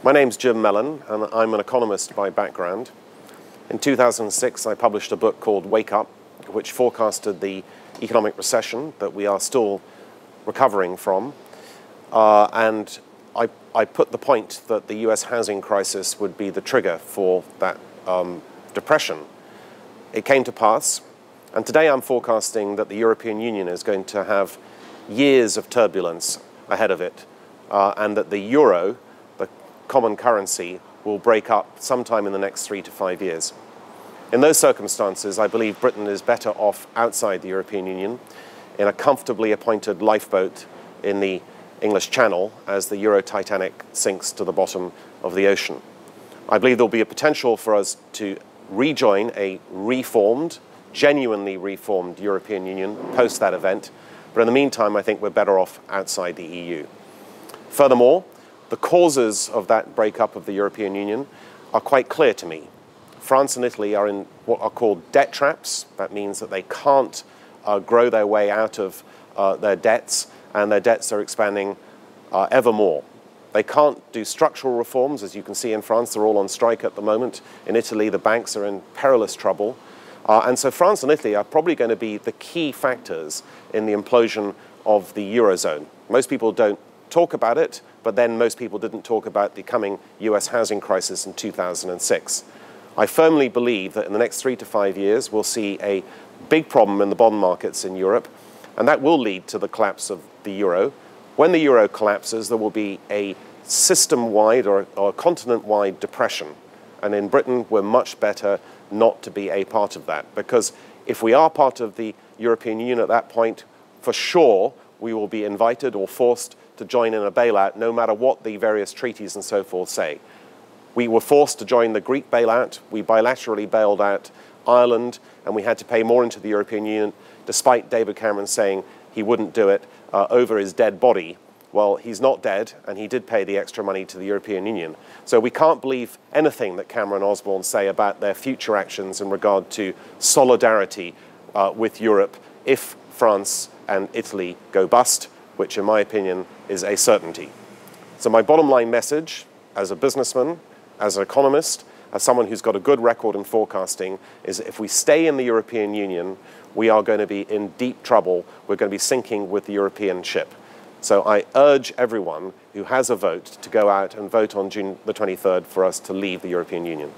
My name's Jim Mellon, and I'm an economist by background. In 2006, I published a book called Wake Up, which forecasted the economic recession that we are still recovering from. And I put the point that the US housing crisis would be the trigger for that depression. It came to pass, and today I'm forecasting that the European Union is going to have years of turbulence ahead of it, and that the euro, the common currency, will break up sometime in the next 3 to 5 years. In those circumstances, I believe Britain is better off outside the European Union in a comfortably appointed lifeboat in the English Channel as the Euro Titanic sinks to the bottom of the ocean. I believe there will be a potential for us to rejoin a reformed, genuinely reformed European Union post that event, but in the meantime, I think we're better off outside the EU. Furthermore, the causes of that breakup of the European Union are quite clear to me. France and Italy are in what are called debt traps. That means that they can't grow their way out of their debts, and their debts are expanding ever more. They can't do structural reforms. As you can see in France, they're all on strike at the moment. In Italy, the banks are in perilous trouble. And so France and Italy are probably going to be the key factors in the implosion of the Eurozone. Most people don't talk about it, but then most people didn't talk about the coming US housing crisis in 2006. I firmly believe that in the next 3 to 5 years, we'll see a big problem in the bond markets in Europe, and that will lead to the collapse of the euro. When the euro collapses, there will be a system-wide or continent-wide depression. And in Britain, we're much better not to be a part of that, because if we are part of the European Union at that point, for sure, we will be invited or forced to join in a bailout, no matter what the various treaties and so forth say. We were forced to join the Greek bailout. We bilaterally bailed out Ireland, and we had to pay more into the European Union, despite David Cameron saying he wouldn't do it over his dead body. Well, he's not dead, and he did pay the extra money to the European Union. So we can't believe anything that Cameron and Osborne say about their future actions in regard to solidarity with Europe if France and Italy go bust, which in my opinion is a certainty. So my bottom line message as a businessman, as an economist, as someone who's got a good record in forecasting, is if we stay in the European Union, we are going to be in deep trouble. We're going to be sinking with the European ship. So I urge everyone who has a vote to go out and vote on June the 23rd for us to leave the European Union.